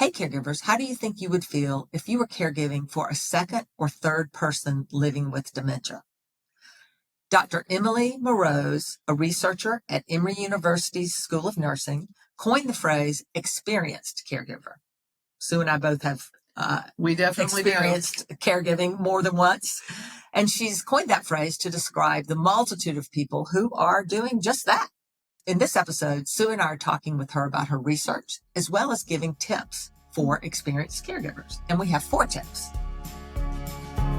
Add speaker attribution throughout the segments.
Speaker 1: Hey, caregivers, how do you think you would feel if you were caregiving for a second or third person living with dementia? Dr. Emily Marose, a researcher at Emory University's School of Nursing, coined the phrase experienced caregiver. Sue and I both have
Speaker 2: we definitely
Speaker 1: experienced caregiving more than once. And she's coined that phrase to describe the multitude of people who are doing just that. In this episode, Sue and I are talking with her about her research, as well as giving tips for experienced caregivers. And we have 4 tips.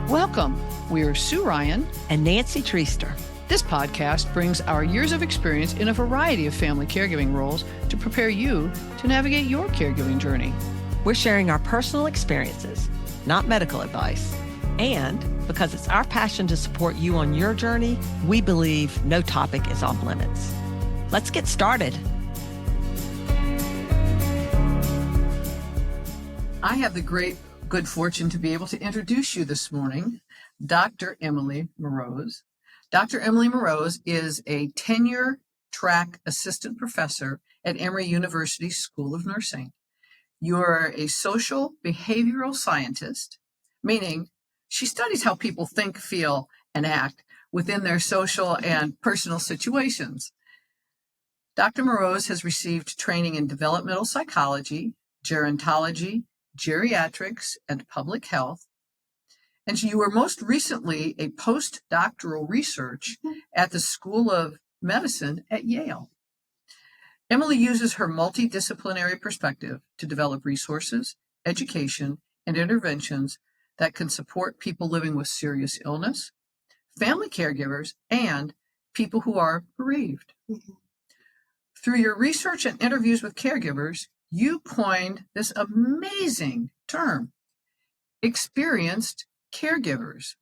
Speaker 2: Welcome. We are Sue Ryan
Speaker 1: and Nancy Treaster.
Speaker 2: This podcast brings our years of experience in a variety of family caregiving roles to prepare you to navigate your caregiving journey.
Speaker 3: We're sharing our personal experiences, not medical advice. And because it's our passion to support you on your journey, we believe no topic is off limits. Let's get started.
Speaker 2: I have the good fortune to be able to introduce you this morning, Dr. Emily Mroz. Dr. Emily Marose is a tenure-track assistant professor at Emory University School of Nursing. You're a social behavioral scientist, meaning she studies how people think, feel, and act within their social and personal situations. Dr. Marose has received training in developmental psychology, gerontology, geriatrics, and public health. And you were most recently a postdoctoral research at the School of Medicine at Yale. Emily uses her multidisciplinary perspective to develop resources, education, and interventions that can support people living with serious illness, family caregivers, and people who are bereaved. Mm-hmm. Through your research and interviews with caregivers, you coined this amazing term, experienced caregivers.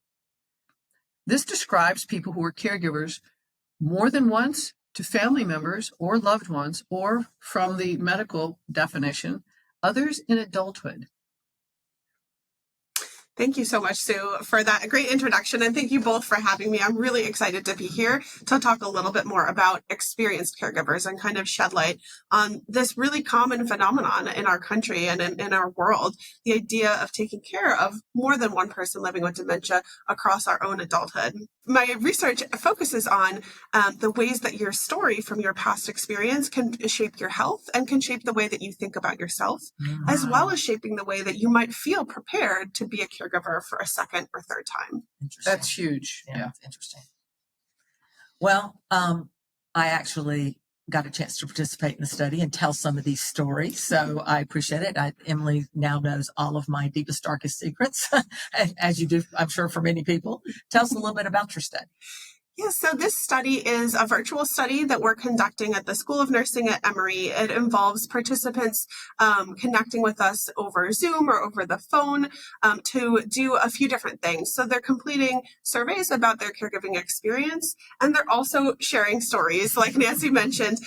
Speaker 2: This describes people who are caregivers more than once to family members or loved ones, or from the medical definition, others in adulthood.
Speaker 4: Thank you so much, Sue, for that great introduction, and thank you both for having me. I'm really excited to be here to talk a little bit more about experienced caregivers and kind of shed light on this really common phenomenon in our country and in our world, the idea of taking care of more than one person living with dementia across our own adulthood. My research focuses on the ways that your story from your past experience can shape your health and can shape the way that you think about yourself, as well as shaping the way that you might feel prepared to be a caregiver for a second or third time.
Speaker 2: That's huge. Yeah.
Speaker 1: That's interesting. Well, I actually got a chance to participate in the study and tell some of these stories, so I appreciate it. Emily now knows all of my deepest, darkest secrets, as you do, I'm sure, for many people. Tell us a little bit about your study.
Speaker 4: Yes, so this study is a virtual study that we're conducting at the School of Nursing at Emory. It involves participants connecting with us over Zoom or over the phone to do a few different things. So they're completing surveys about their caregiving experience, and they're also sharing stories, like Nancy mentioned,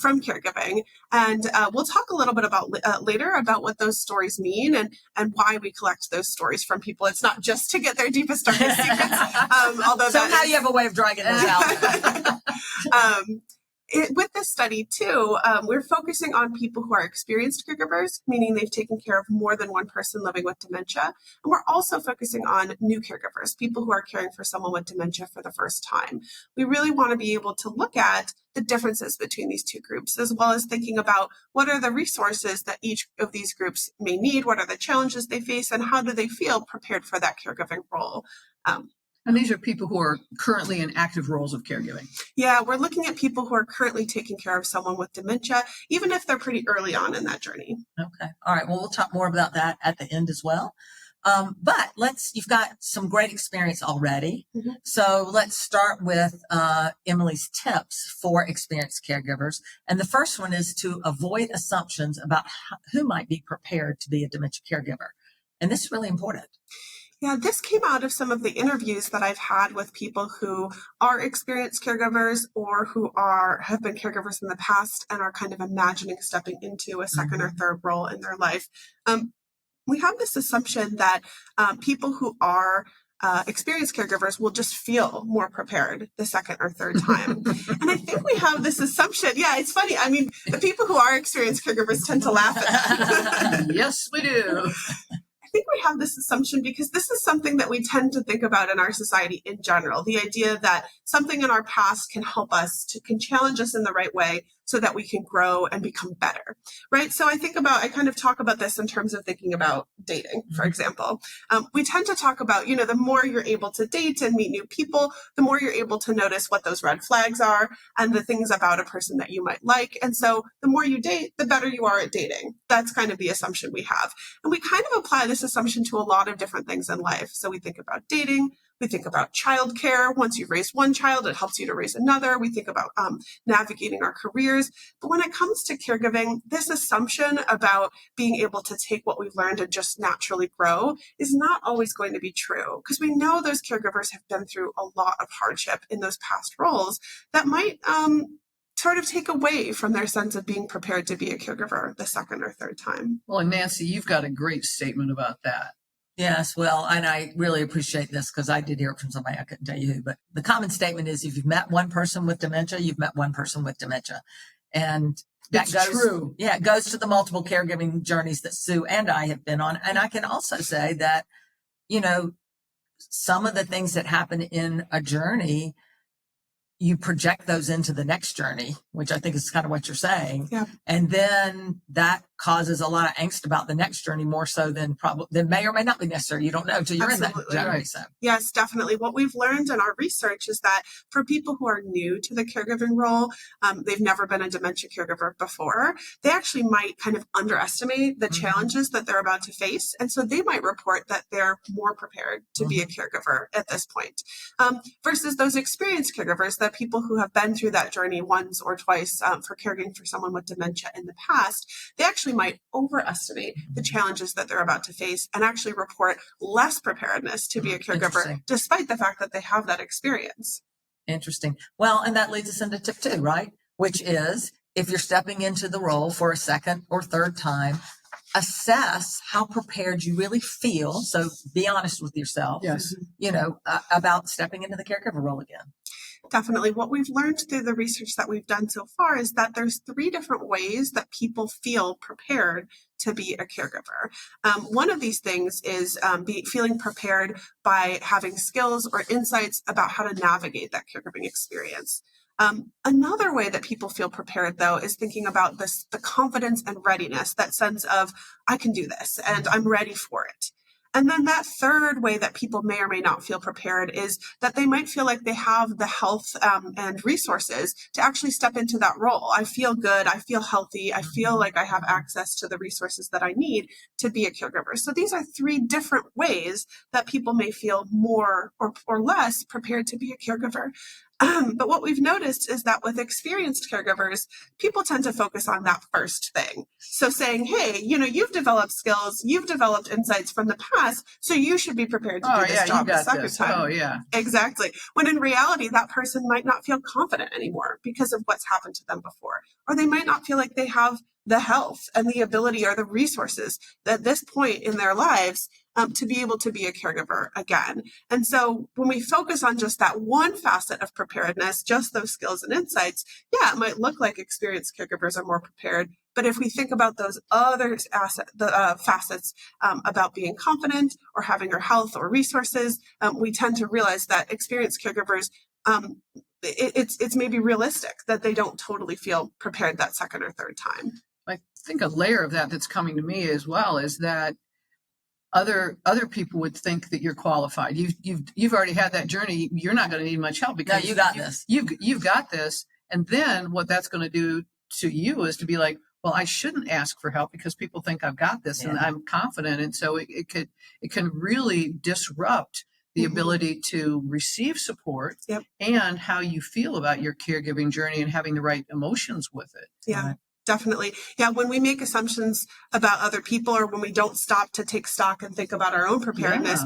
Speaker 4: from caregiving. And we'll talk a little bit about later about what those stories mean and why we collect those stories from people. It's not just to get their deepest, darkest secrets, although
Speaker 1: somehow you have a way of dragging those out.
Speaker 4: With this study, too, we're focusing on people who are experienced caregivers, meaning they've taken care of more than one person living with dementia. And we're also focusing on new caregivers, people who are caring for someone with dementia for the first time. We really want to be able to look at the differences between these two groups, as well as thinking about what are the resources that each of these groups may need, what are the challenges they face, and how do they feel prepared for that caregiving role.
Speaker 2: And these are people who are currently in active roles of caregiving.
Speaker 4: Yeah, we're looking at people who are currently taking care of someone with dementia, even if they're pretty early on in that journey.
Speaker 1: Okay. All right. Well, we'll talk more about that at the end as well. But you've got some great experience already. Mm-hmm. So let's start with Emily's tips for experienced caregivers. And the first one is to avoid assumptions about who might be prepared to be a dementia caregiver. And this is really important.
Speaker 4: Yeah, this came out of some of the interviews that I've had with people who are experienced caregivers or who have been caregivers in the past and are kind of imagining stepping into a second or third role in their life. We have this assumption that people who are experienced caregivers will just feel more prepared the second or third time. And I think we have this assumption. Yeah, it's funny. I mean, the people who are experienced caregivers tend to laugh at that.
Speaker 2: Yes, we do.
Speaker 4: I think we have this assumption because this is something that we tend to think about in our society in general. The idea that something in our past can help us, can challenge us in the right way so that we can grow and become better, right? So I kind of talk about this in terms of thinking about dating, for example. We tend to talk about, the more you're able to date and meet new people, the more you're able to notice what those red flags are and the things about a person that you might like. And so the more you date, the better you are at dating. That's kind of the assumption we have. And we kind of apply this assumption to a lot of different things in life. So we think about dating, we think about childcare. Once you've raised one child, it helps you to raise another. We think about navigating our careers. But when it comes to caregiving, this assumption about being able to take what we've learned and just naturally grow is not always going to be true, because we know those caregivers have been through a lot of hardship in those past roles that might sort of take away from their sense of being prepared to be a caregiver the second or third time.
Speaker 2: Well, and Nancy, you've got a great statement about that.
Speaker 1: Yes, well, and I really appreciate this because I did hear it from somebody, I couldn't tell you who, but the common statement is if you've met one person with dementia, you've met one person with dementia. And that goes
Speaker 2: true.
Speaker 1: Yeah, it goes to the multiple caregiving journeys that Sue and I have been on. And I can also say that, some of the things that happen in a journey, you project those into the next journey, which I think is kind of what you're saying.
Speaker 4: Yeah.
Speaker 1: And then that causes a lot of angst about the next journey, more so than may or may not be necessary. You don't know until you're
Speaker 4: Absolutely.
Speaker 1: in that journey.
Speaker 2: Right.
Speaker 1: So.
Speaker 4: Yes, definitely. What we've learned in our research is that for people who are new to the caregiving role, they've never been a dementia caregiver before, they actually might kind of underestimate the challenges that they're about to face. And so they might report that they're more prepared to be a caregiver at this point, versus those experienced caregivers, that people who have been through that journey once or twice for caregiving for someone with dementia in the past, they actually might overestimate the challenges that they're about to face and actually report less preparedness to be a caregiver, despite the fact that they have that experience.
Speaker 1: Interesting. Well, and that leads us into tip 2, right? Which is if you're stepping into the role for a second or third time, assess how prepared you really feel. So be honest with yourself,
Speaker 2: Yes.
Speaker 1: About stepping into the caregiver role again.
Speaker 4: Definitely. What we've learned through the research that we've done so far is that there's 3 different ways that people feel prepared to be a caregiver. One of these things is feeling prepared by having skills or insights about how to navigate that caregiving experience. Another way that people feel prepared, though, is thinking about the confidence and readiness, that sense of, I can do this and I'm ready for it. And then that third way that people may or may not feel prepared is that they might feel like they have the health and resources to actually step into that role. I feel good. I feel healthy. I feel like I have access to the resources that I need to be a caregiver. So these are 3 different ways that people may feel more or less prepared to be a caregiver. But what we've noticed is that with experienced caregivers, people tend to focus on that first thing. So saying, hey, you've developed skills, you've developed insights from the past, so you should be prepared to do this job the second time.
Speaker 2: Oh, yeah.
Speaker 4: Exactly. When in reality, that person might not feel confident anymore because of what's happened to them before. Or they might not feel like they have the health and the ability or the resources at this point in their lives to be able to be a caregiver again. And so when we focus on just that one facet of preparedness, just those skills and insights, yeah, it might look like experienced caregivers are more prepared. But if we think about those other facets about being confident or having our health or resources, we tend to realize that experienced caregivers, it's maybe realistic that they don't totally feel prepared that second or third time.
Speaker 2: I think a layer of that's coming to me as well is that other people would think that you're qualified. You've already had that journey. You're not going to need much help because
Speaker 1: you got this.
Speaker 2: You've got this. And then what that's going to do to you is to be like, well, I shouldn't ask for help because people think I've got this and I'm confident. And so it can really disrupt the ability to receive support and how you feel about your caregiving journey and having the right emotions with it.
Speaker 4: Yeah.
Speaker 1: Right.
Speaker 4: Definitely. Yeah. When we make assumptions about other people or when we don't stop to take stock and think about our own preparedness,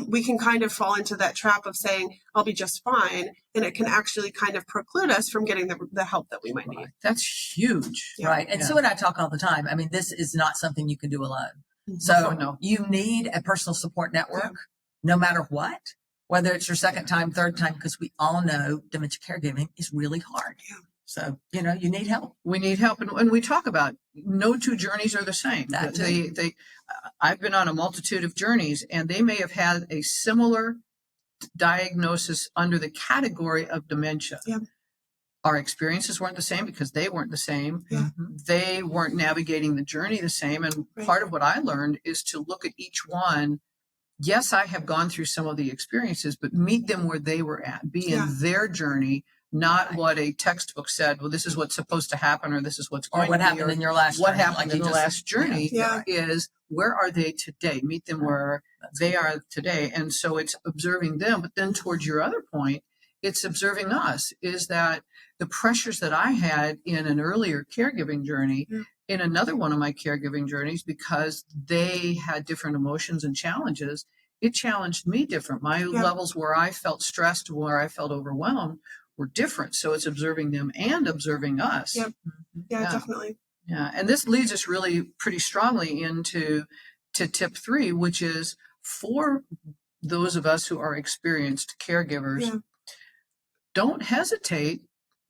Speaker 4: we can kind of fall into that trap of saying, I'll be just fine. And it can actually kind of preclude us from getting the help that we might need.
Speaker 2: That's huge.
Speaker 1: Yeah. Right. And Sue and I talk all the time. I mean, this is not something you can do alone. So you need a personal support network no matter what. whether it's your second time, third time, because we all know dementia caregiving is really hard.
Speaker 4: Yeah.
Speaker 1: So, you know, you need help.
Speaker 2: We need help. And we talk about no two journeys are the same.
Speaker 1: That too.
Speaker 2: I've been on a multitude of journeys, and they may have had a similar diagnosis under the category of dementia.
Speaker 4: Yeah.
Speaker 2: Our experiences weren't the same because they weren't the same.
Speaker 4: Yeah.
Speaker 2: They weren't navigating the journey the same. And
Speaker 4: Right.
Speaker 2: part of what I learned is to look at each one. Yes, I have gone through some of the experiences, but meet them where they were at, be
Speaker 4: Yeah.
Speaker 2: in their journey, not
Speaker 1: Right.
Speaker 2: what a textbook said. Well, this is what's supposed to happen, or this is what's
Speaker 1: Or
Speaker 2: going
Speaker 1: what
Speaker 2: to be.
Speaker 1: happened in your last
Speaker 2: What
Speaker 1: journey,
Speaker 2: happened
Speaker 1: like
Speaker 2: in
Speaker 1: you
Speaker 2: the
Speaker 1: just-
Speaker 2: last journey
Speaker 4: Yeah.
Speaker 2: is where are they today? Meet them where they are today. And so it's observing them. But then towards your other point, it's observing us, is that the pressures that I had in an earlier caregiving journey,
Speaker 4: Yeah.
Speaker 2: in another one of my caregiving journeys, because they had different emotions and challenges, it challenged me different. My
Speaker 4: Yeah.
Speaker 2: levels where I felt stressed, where I felt overwhelmed were different. So it's observing them and observing us.
Speaker 4: Yep. Yeah,
Speaker 2: Yeah.
Speaker 4: definitely.
Speaker 2: Yeah, and this leads us really pretty strongly into tip 3, which is for those of us who are experienced caregivers,
Speaker 4: Yeah.
Speaker 2: don't hesitate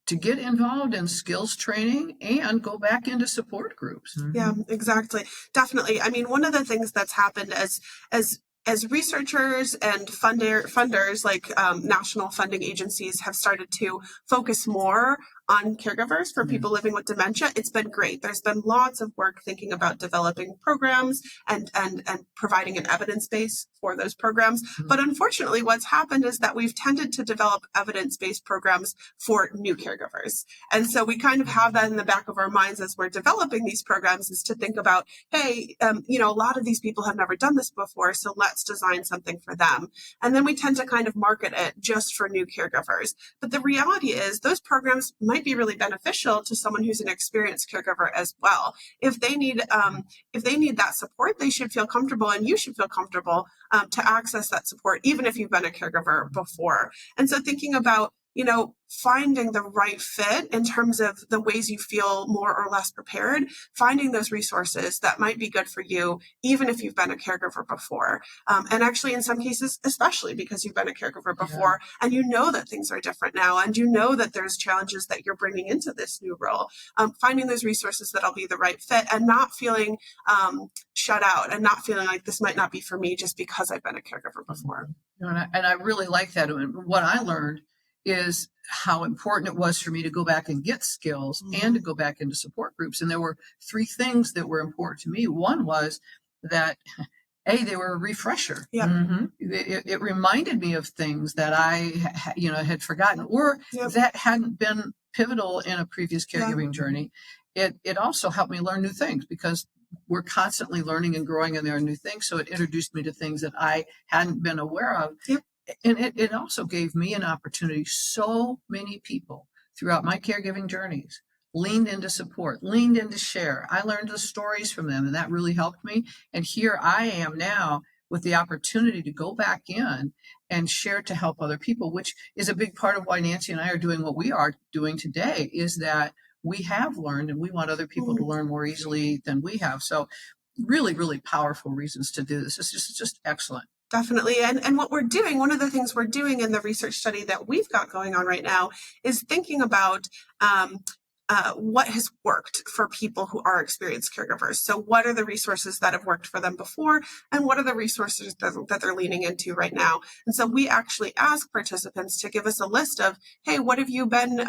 Speaker 2: to get involved in skills training and go back into support groups.
Speaker 4: Yeah, exactly. Definitely. I mean, one of the things that's happened as researchers and funders like national funding agencies have started to focus more on caregivers for people living with dementia, it's been great. There's been lots of work thinking about developing programs and providing an evidence base for those programs. But unfortunately, what's happened is that we've tended to develop evidence-based programs for new caregivers. And so we kind of have that in the back of our minds as we're developing these programs, is to think about, hey, a lot of these people have never done this before, so let's design something for them. And then we tend to kind of market it just for new caregivers. But the reality is those programs might be really beneficial to someone who's an experienced caregiver as well. If they need that support, they should feel comfortable, and you should feel comfortable to access that support, even if you've been a caregiver before. And so thinking about, finding the right fit in terms of the ways you feel more or less prepared, finding those resources that might be good for you, even if you've been a caregiver before. And actually, in some cases, especially because you've been a caregiver before, and you know that things are different now, and you know that there's challenges that you're bringing into this new role. Finding those resources that'll be the right fit, and not feeling shut out, and not feeling like this might not be for me just because I've been a caregiver before.
Speaker 2: And I really like that. And what I learned is how important it was for me to go back and get skills and to go back into support groups. And there were 3 things that were important to me. One was that, they were a refresher.
Speaker 4: Yeah.
Speaker 1: Mm-hmm.
Speaker 2: It reminded me of things that I, had forgotten, or that hadn't been pivotal in a previous caregiving journey. It also helped me learn new things, because we're constantly learning and growing, and there are new things. So it introduced me to things that I hadn't been aware of.
Speaker 4: Yep.
Speaker 2: And it also gave me an opportunity. So many people throughout my caregiving journeys leaned into support, leaned into share. I learned the stories from them, and that really helped me. And here I am now with the opportunity to go back in and share to help other people, which is a big part of why Nancy and I are doing what we are doing today, is that we have learned, and we want other people to learn more easily than we have. So really, really powerful reasons to do this. This is just excellent.
Speaker 4: Definitely. And what we're doing, one of the things we're doing in the research study that we've got going on right now, is thinking about what has worked for people who are experienced caregivers. So what are the resources that have worked for them before, and what are the resources that they're leaning into right now? And so we actually ask participants to give us a list of, hey, what have you been,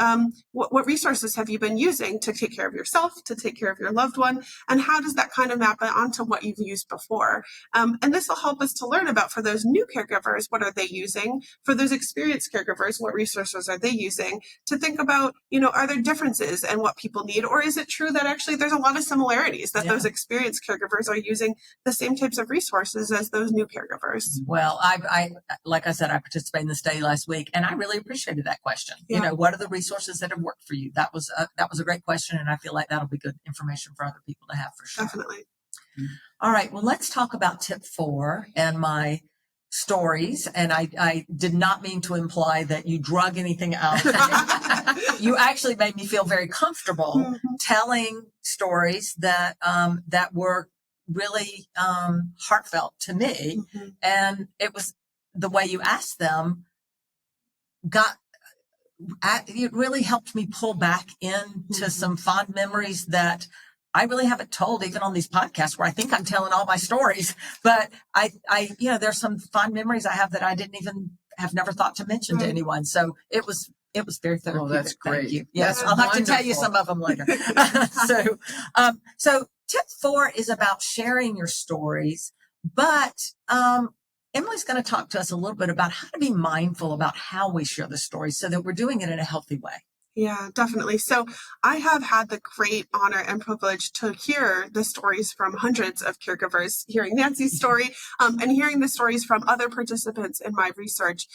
Speaker 4: what resources have you been using to take care of yourself, to take care of your loved one, and how does that kind of map onto what you've used before? And this will help us to learn about, for those new caregivers, what are they using? For those experienced caregivers, what resources are they using? To think about, are there differences and what people need, or is it true that actually there's a lot of similarities, that those experienced caregivers are using the same types of resources as those new caregivers?
Speaker 1: Well, I like I said, I participated in the study last week, and I really appreciated that question.
Speaker 4: Yeah.
Speaker 1: What are the resources that have worked for you? That was a great question, and I feel like that'll be good information for other people to have, for sure.
Speaker 4: Definitely.
Speaker 1: All right, well, let's talk about tip 4 and my stories. And I did not mean to imply that you drug anything out. You actually made me feel very comfortable telling stories that were really heartfelt to me. And it was the way you asked them it really helped me pull back into some fond memories that I really haven't told even on these podcasts where I think I'm telling all my stories, but I there's some fond memories I have that I have never thought to mention to anyone. So it was very therapeutic.
Speaker 2: Oh, that's great.
Speaker 1: Thank you. Yes,
Speaker 2: That's
Speaker 1: I'll have to tell you
Speaker 2: wonderful.
Speaker 1: some of them later. So tip 4 is about sharing your stories, but Emily's going to talk to us a little bit about how to be mindful about how we share the stories so that we're doing it in a healthy way.
Speaker 4: Yeah, definitely. So I have had the great honor and privilege to hear the stories from hundreds of caregivers, hearing Nancy's story and hearing the stories from other participants in my research.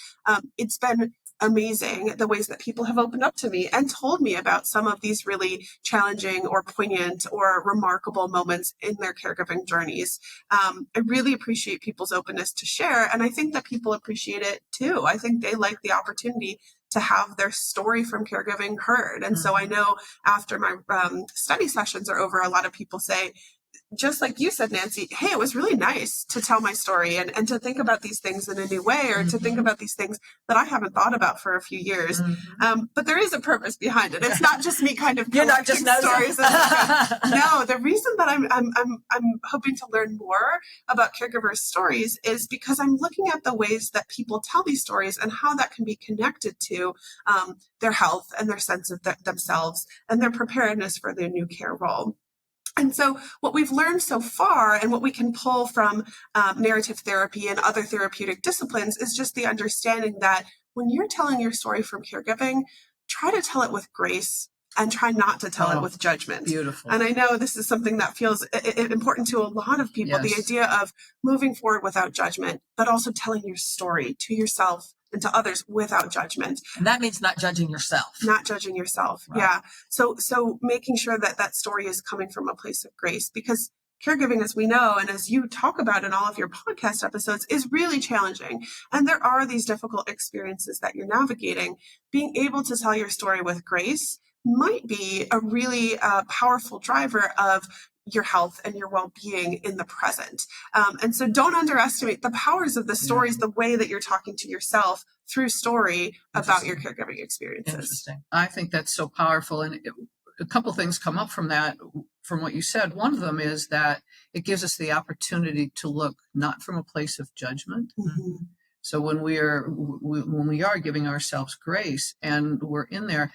Speaker 4: It's been amazing the ways that people have opened up to me and told me about some of these really challenging or poignant or remarkable moments in their caregiving journeys. I really appreciate people's openness to share, and I think that people appreciate it too. I think they like the opportunity to have their story from caregiving heard. And so I know after my study sessions are over, a lot of people say, just like you said, Nancy, hey, it was really nice to tell my story and to think about these things in a new way, or to think about these things that I haven't thought about for a few years. But there is a purpose behind it. It's not just me kind of collecting stories. No, the reason that I'm hoping to learn more about caregivers' stories is because I'm looking at the ways that people tell these stories and how that can be connected to their health and their sense of themselves and their preparedness for their new care role. And so what we've learned so far, and what we can pull from narrative therapy and other therapeutic disciplines, is just the understanding that when you're telling your story from caregiving, try to tell it with grace and try not to tell it with judgment.
Speaker 2: Beautiful.
Speaker 4: And I know this is something that feels important to a lot of people, the idea of moving forward without judgment, but also telling your story to yourself and to others without judgment.
Speaker 1: And that means not judging yourself.
Speaker 4: Not judging yourself. Right. Yeah. So making sure that that story is coming from a place of grace, because caregiving, as we know, and as you talk about in all of your podcast episodes, is really challenging. And there are these difficult experiences that you're navigating. Being able to tell your story with grace might be a really powerful driver of your health and your well-being in the present. And so don't underestimate the powers of the stories, the way that you're talking to yourself through story about your caregiving experiences.
Speaker 1: Interesting.
Speaker 2: I think that's so powerful. And a couple things come up from that, from what you said. One of them is that it gives us the opportunity to look not from a place of judgment. So when we are giving ourselves grace and we're in there,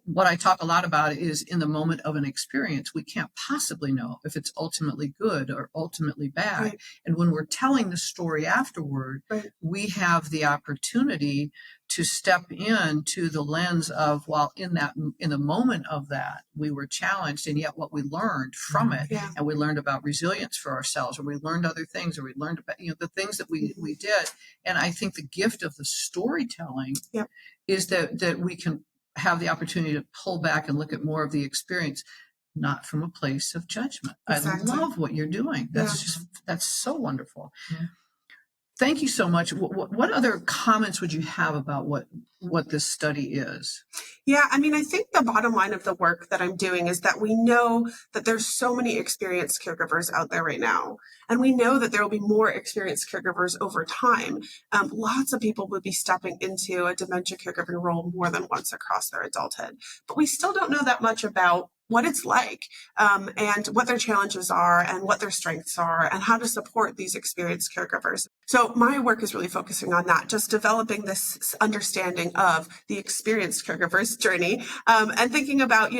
Speaker 2: what I talk a lot about is in the moment of an experience, we can't possibly know if it's ultimately good or ultimately bad.
Speaker 4: Right.
Speaker 2: And when we're telling the story afterward, we have the opportunity to step into the lens of, well, in the moment of that, we were challenged, and yet what we learned from it, and we learned about resilience for ourselves, or we learned other things, or we learned about, the things that we did. And I think the gift of the storytelling is that we can have the opportunity to pull back and look at more of the experience, not from a place of judgment. Exactly. I love what you're doing. That's so wonderful. Thank you so much. What other comments would you have about what this study is?
Speaker 4: Yeah, I mean, I think the bottom line of the work that I'm doing is that we know that there's so many experienced caregivers out there right now. And we know that there will be more experienced caregivers over time. Lots of people will be stepping into a dementia caregiving role more than once across their adulthood. But we still don't know that much about what it's like and what their challenges are and what their strengths are and how to support these experienced caregivers. So my work is really focusing on that, just developing this understanding of the experienced caregiver's journey and thinking about,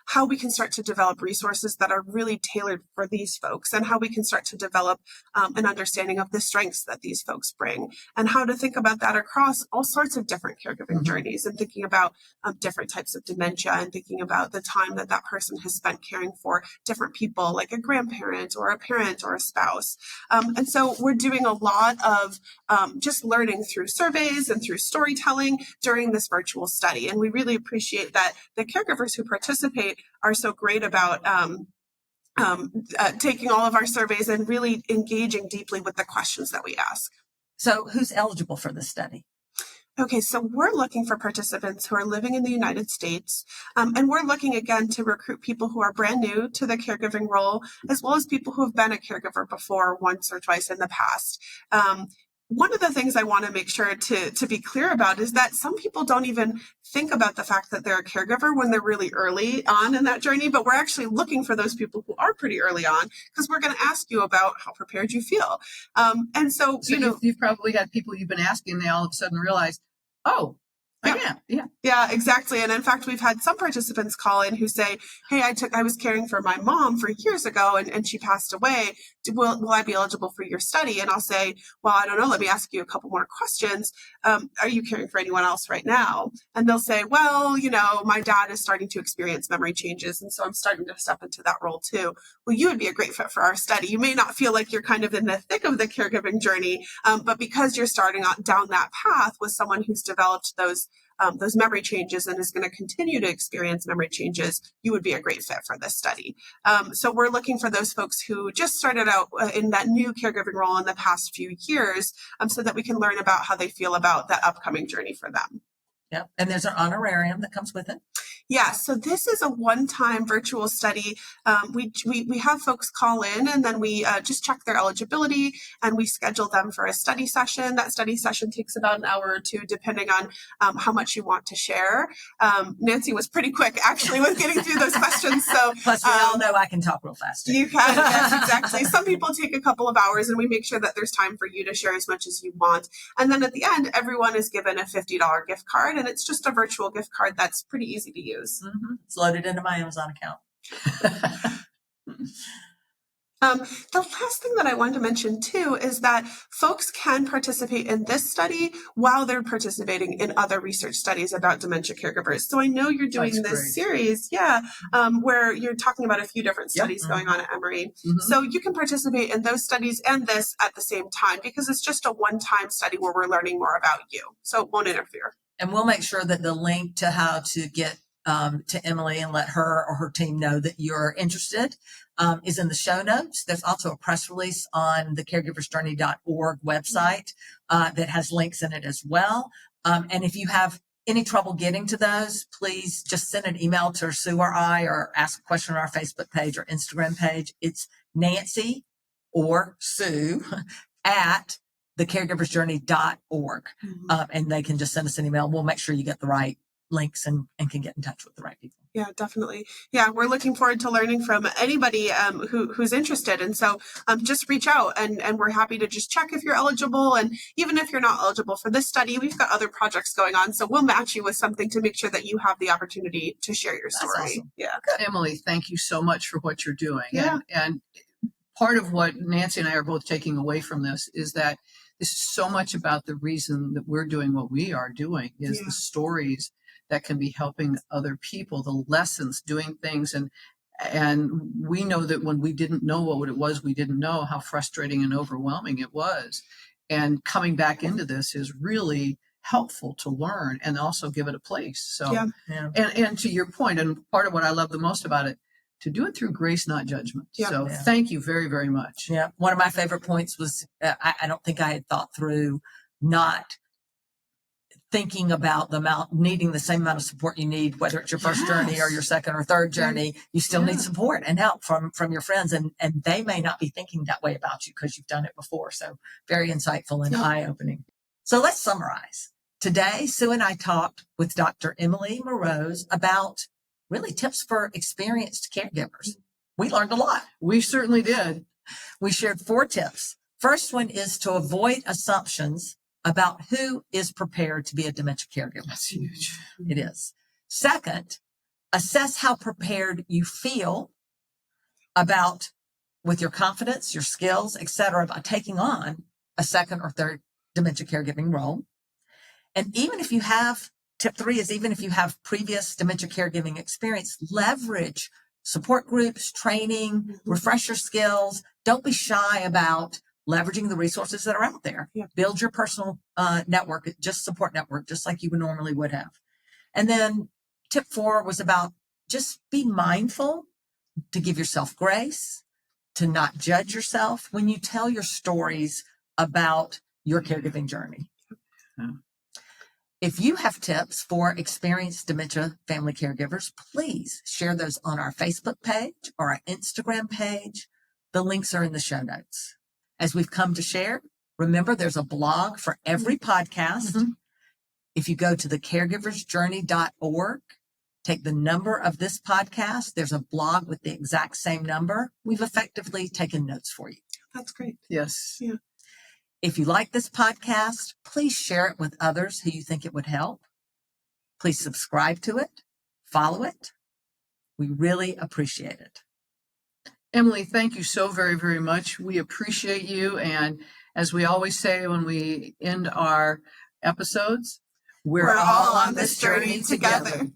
Speaker 4: how we can start to develop resources that are really tailored for these folks, and how we can start to develop an understanding of the strengths that these folks bring, and how to think about that across all sorts of different caregiving journeys, and thinking about different types of dementia, and thinking about the time that person has spent caring for different people, like a grandparent or a parent or a spouse. And so we're doing a lot of just learning through surveys and through storytelling during this virtual study. And we really appreciate that the caregivers who participate are so great about taking all of our surveys and really engaging deeply with the questions that we ask.
Speaker 1: So who's eligible for this study?
Speaker 4: Okay, so we're looking for participants who are living in the United States, and we're looking again to recruit people who are brand new to the caregiving role, as well as people who have been a caregiver before once or twice in the past. one of the things I want to make sure to be clear about is that some people don't even think about the fact that they're a caregiver when they're really early on in that journey, but we're actually looking for those people who are pretty early on, because we're going to ask you about how prepared you feel. And so,
Speaker 2: you've probably had people you've been asking, they all of a sudden realize, oh,
Speaker 4: yeah, exactly. And in fact, we've had some participants call in who say, hey, I was caring for my mom for years ago and she passed away. Will I be eligible for your study? And I'll say, well, I don't know. Let me ask you a couple more questions. Are you caring for anyone else right now? And they'll say, well, my dad is starting to experience memory changes. And so I'm starting to step into that role too. Well, you would be a great fit for our study. You may not feel like you're kind of in the thick of the caregiving journey, but because you're starting down that path with someone who's developed those memory changes and is going to continue to experience memory changes, you would be a great fit for this study. So we're looking for those folks who just started out in that new caregiving role in the past few years, so that we can learn about how they feel about that upcoming journey for them.
Speaker 1: Yep. And there's an honorarium that comes with it.
Speaker 4: Yeah, so this is a one-time virtual study. We have folks call in, and then we just check their eligibility, and we schedule them for a study session. That study session takes about an hour or two, depending on how much you want to share. Nancy was pretty quick, actually, with getting through those questions. So
Speaker 1: plus, we all know I can talk real fast.
Speaker 4: You can, yes, exactly. Some people take a couple of hours, and we make sure that there's time for you to share as much as you want. And then at the end, everyone is given a $50 gift card, and it's just a virtual gift card that's pretty easy to use.
Speaker 1: Mm-hmm. It's loaded into my Amazon account.
Speaker 4: The last thing that I wanted to mention too is that folks can participate in this study while they're participating in other research studies about dementia caregivers. So I know you're doing this series, where you're talking about a few different studies going on at Emory. Mm-hmm. So you can participate in those studies and this at the same time, because it's just a one-time study where we're learning more about you. So it won't interfere.
Speaker 1: And we'll make sure that the link to how to get to Emily and let her or her team know that you're interested is in the show notes. There's also a press release on the caregiversjourney.org website that has links in it as well. And if you have any trouble getting to those, please just send an email to Sue or I, or ask a question on our Facebook page or Instagram page. It's Nancy or Sue at thecaregiversjourney.org. And they can just send us an email. We'll make sure you get the right links and can get in touch with the right people.
Speaker 4: Yeah, definitely. Yeah, we're looking forward to learning from anybody who's interested. And so just reach out, and we're happy to just check if you're eligible. And even if you're not eligible for this study, we've got other projects going on. So we'll match you with something to make sure that you have the opportunity to share your story.
Speaker 1: That's awesome.
Speaker 4: Yeah.
Speaker 2: Emily, thank you so much for what you're doing.
Speaker 4: Yeah.
Speaker 2: And part of what Nancy and I are both taking away from this is that this is so much about the reason that we're doing what we are doing is the stories that can be helping other people, the lessons, doing things. And we know that when we didn't know what it was, we didn't know how frustrating and overwhelming it was. And coming back into this is really helpful to learn and also give it a place. So, and to your point, and part of what I love the most about it, to do it through grace, not judgment. So thank you very, very much.
Speaker 1: Yeah. One of my favorite points was, I don't think I had thought through not thinking about the amount, needing the same amount of support you need, whether it's your first journey or your second or third journey, you still need support and help from your friends. And they may not be thinking that way about you because you've done it before. So very insightful and eye-opening. So let's summarize. Today, Sue and I talked with Dr. Emily Marose about really tips for experienced caregivers. We learned a lot.
Speaker 2: We certainly did.
Speaker 1: We shared 4 tips. First one is to avoid assumptions about who is prepared to be a dementia caregiver.
Speaker 2: That's huge.
Speaker 1: It is. Second, assess how prepared you feel with your confidence, your skills, etc., about taking on a second or third dementia caregiving role. And tip 3 is even if you have previous dementia caregiving experience, leverage support groups, training, refresh your skills. Don't be shy about leveraging the resources that are out there. Build your personal network, support network, just like you normally would have. And then tip 4 was about just be mindful to give yourself grace, to not judge yourself when you tell your stories about your caregiving journey. If you have tips for experienced dementia family caregivers, please share those on our Facebook page or our Instagram page. The links are in the show notes. As we've come to share, Remember, there's a blog for every podcast.
Speaker 2: Mhm.
Speaker 1: If you go to the caregiversjourney.org, take the number of this podcast, there's a blog with the exact same number. We've effectively taken notes for you.
Speaker 4: That's great.
Speaker 2: Yes.
Speaker 4: Yeah.
Speaker 1: If you like this podcast, please share it with others who you think it would help. Please subscribe to it, follow it. We really appreciate it.
Speaker 2: Emily, thank you so very, very much. We appreciate you. And as we always say when we end our episodes,
Speaker 4: We're all on this journey together.